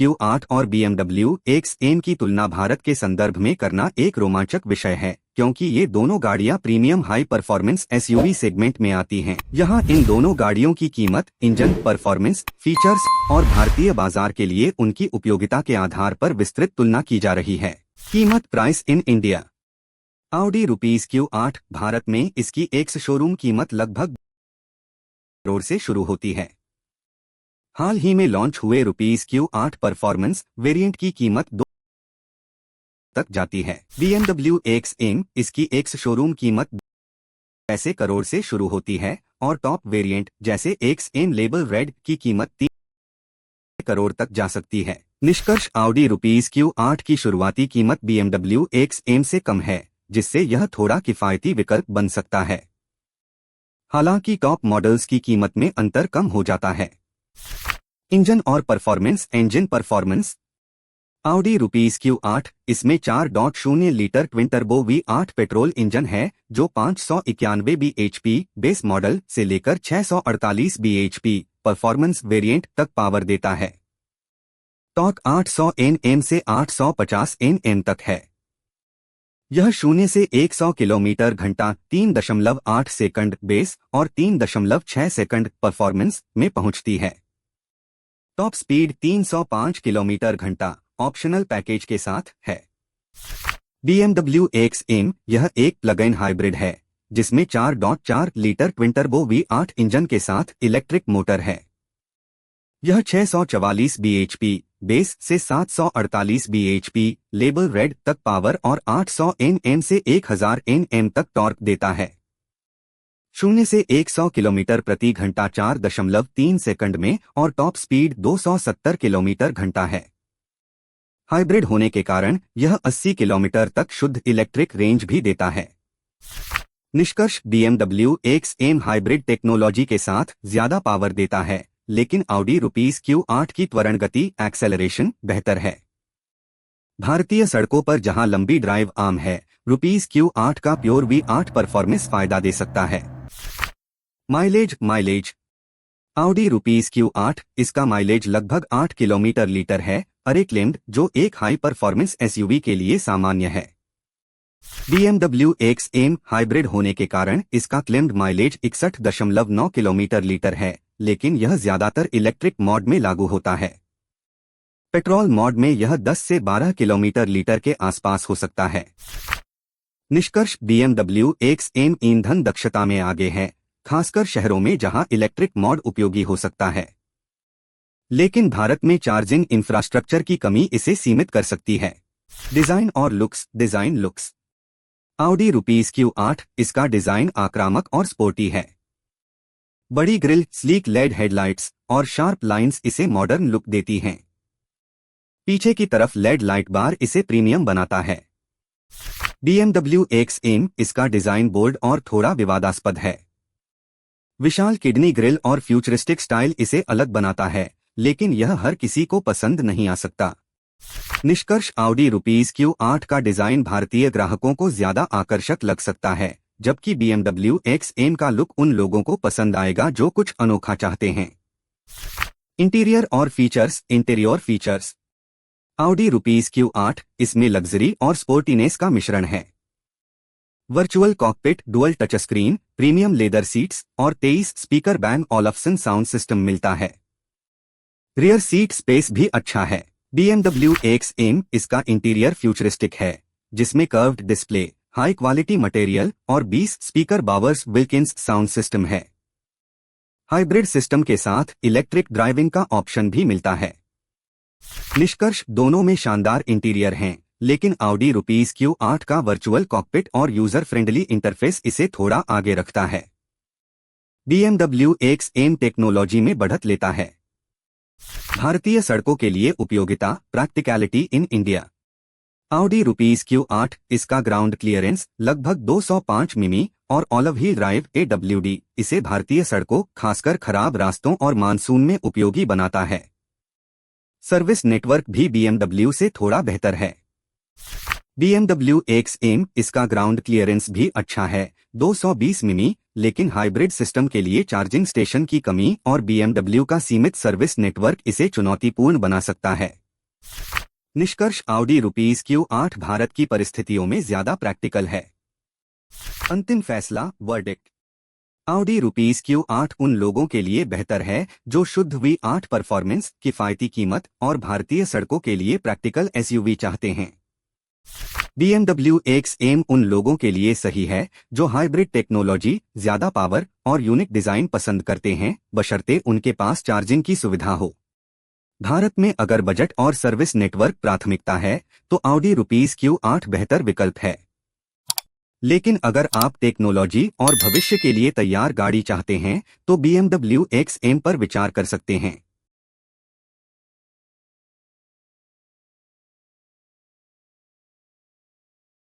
Q8 और BMW X8 की तुलना भारत के संदर्भ में करना एक रोमांचक विषय है, क्योंकि ये दोनों गाड़ियां premium high performance SUV segment में आती हैं। यहाँ इन दोनों गाड़ियों की कीमत, इंजन परफॉर्मेंस, फीचर्स और भारतीय बाजार के लिए उनकी उपयोगिता के आधार पर विस्तृत तुलना की जा रही है। कीमत, price in India. Audi Q8 Bharat में इसकी एक्स शोरूम कीमत लगभग करोड़ से शुरू होती है। हाल ही में लॉन्च हुए Q8 परफॉर्मेंस वेरिएंट की कीमत 2 तक जाती है। BMW X8 इसकी एक्स शोरूम कीमत पैसे करोड़ से शुरू होती है और टॉप वेरिएंट जैसे X8 लेबल रेड की कीमत 3 करोड़ तक जा सकती है। निष्कर्ष, ऑडी Q8 की शुरुआती कीमत BMW X8 से कम है, जिससे यह थोड़ा किफायती विकल्प बन सकता है। हालांकि टॉप मॉडल्स की कीमत में अंतर कम हो जाता है। इंजन और performance. Engine performance. Audi Q8 इसमें 4.0 litre twin turbo V8 petrol engine है, जो 591 bhp बेस मॉडल से लेकर 648 bhp परफॉर्मेंस वेरिएंट तक पावर देता है। टॉर्क 800 Nm से 850 Nm तक है। यह 0 से 100 किलोमीटर घंटा 3.8 सेकंड बेस और 3.6 सेकंड परफॉर्मेंस में पहुंचती है। टॉप स्पीड 305 किलोमीटर घंटा ऑप्शनल पैकेज के साथ है। BMW X8 यह एक प्लग-इन हाइब्रिड है, जिसमें 4.4 litre twin turbo V8 engine के साथ इलेक्ट्रिक मोटर है। यह 644 bhp बेस से 748 bhp लेबल रेड तक पावर और 800 Nm से 1000 Nm तक टॉर्क देता है। 0 से 100 किलोमीटर प्रति घंटा 4.3 सेकंड में और टॉप स्पीड 270 किलोमीटर घंटा है। हाइब्रिड होने के कारण यह 80 किलोमीटर तक शुद्ध इलेक्ट्रिक रेंज भी देता है। निष्कर्ष, BMW X8 हाइब्रिड टेक्नोलॉजी के साथ ज्यादा पावर देता है, लेकिन ऑडी Q8 की त्वरण गति एक्सेलरेशन बेहतर है। भारतीय सड़कों पर जहां लंबी ड्राइव आम है, Q8 का प्योर V8 परफॉर्मेंस फायदा दे सकता है। माइलेज। ऑडी Q8 इसका माइलेज लगभग 8 किलोमीटर लीटर है, क्लेम्ड, जो एक हाई परफॉर्मेंस SUV के लिए सामान्य है। BMW X8 हाइब्रिड होने के कारण इसका क्लेम्ड माइलेज 61.9 किलोमीटर लीटर है, लेकिन यह ज्यादातर इलेक्ट्रिक मोड में लागू होता है। पेट्रोल मोड में यह 10 से 12 किलोमीटर लीटर के आसपास हो सकता है। निष्कर्ष, BMW X8 ईंधन दक्षता में आगे है, खासकर शहरों में जहां इलेक्ट्रिक मोड उपयोगी हो सकता है। लेकिन भारत में चार्जिंग इंफ्रास्ट्रक्चर की कमी इसे सीमित कर सकती है। डिजाइन और लुक्स। ऑडी Q8 इसका डिजाइन आक्रामक और स्पोर्टी है। बड़ी ग्रिल, स्लीक लेड हेडलाइट्स और शार्प लाइंस इसे मॉडर्न लुक देती हैं। पीछे की तरफ लेड लाइट बार इसे प्रीमियम बनाता है। BMW X8 इसका डिजाइन बोल्ड और थोड़ा विवादास्पद है। विशाल किडनी ग्रिल और फ्यूचरिस्टिक स्टाइल इसे अलग बनाता है, लेकिन यह हर किसी को पसंद नहीं आ सकता। निष्कर्ष, ऑडी Q8 का डिजाइन भारतीय ग्राहकों को ज्यादा आकर्षक लग सकता है, जबकि BMW X8 का लुक उन लोगों को पसंद आएगा जो कुछ अनोखा चाहते हैं। Interior features. ऑडी Q8 इसमें लग्जरी और स्पोर्टीनेस का मिश्रण है। Virtual cockpit, dual touch screen, premium leather seats और 23 स्पीकर बैन ओलफ्सन साउंड सिस्टम मिलता है। रियर सीट स्पेस भी अच्छा है। BMW X8 इसका इंटीरियर फ्यूचरिस्टिक है, जिसमें curved display, high quality material और 20 speaker bowers Wilkins sound system है। हाइब्रिड सिस्टम के साथ इलेक्ट्रिक ड्राइविंग का ऑप्शन भी मिलता है। निष्कर्ष, दोनों में शानदार इंटीरियर हैं, लेकिन ऑडी Q8 का वर्चुअल कॉकपिट और यूजर फ्रेंडली इंटरफेस इसे थोड़ा आगे रखता है। BMW X8 टेक्नोलॉजी में बढ़त लेता है। भारतीय सड़कों के लिए उपयोगिता, practicality in India. Audi Q8 इसका ग्राउंड क्लियरेंस लगभग 205 मिमी और ऑलिव व्हील ड्राइव AWD इसे भारतीय सड़कों, खासकर खराब रास्तों और मानसून में उपयोगी बनाता है। सर्विस नेटवर्क भी BMW से थोड़ा बेहतर है। BMW X8 इसका ग्राउंड क्लियरेंस भी अच्छा है, 220 मिमी, लेकिन हाइब्रिड सिस्टम के लिए चार्जिंग स्टेशन की कमी और BMW का सीमित सर्विस नेटवर्क इसे चुनौतीपूर्ण बना सकता है। निष्कर्ष ऑडी रुपीज Q8 भारत की परिस्थितियों में ज्यादा प्रैक्टिकल है। अंतिम फैसला वर्डिक्ट। ऑडी रुपीज Q8 उन लोगों के लिए बेहतर है जो शुद्ध V8 परफॉर्मेंस, किफायती कीमत और भारतीय सड़कों के लिए प्रैक्टिकल एसयूवी चाहते हैं। BMW X8 उन लोगों के लिए सही है जो हाइब्रिड टेक्नोलॉजी, ज्यादा पावर और यूनिक डिजाइन पसंद करते हैं, बशर्ते उनके पास चार्जिंग की सुविधा हो। भारत में अगर बजट और सर्विस नेटवर्क प्राथमिकता है तो ऑडी रुपीज Q8 बेहतर विकल्प है। लेकिन अगर आप टेक्नोलॉजी और भविष्य के लिए तैयार गाड़ी चाहते हैं तो BMW X8 पर विचार कर सकते हैं।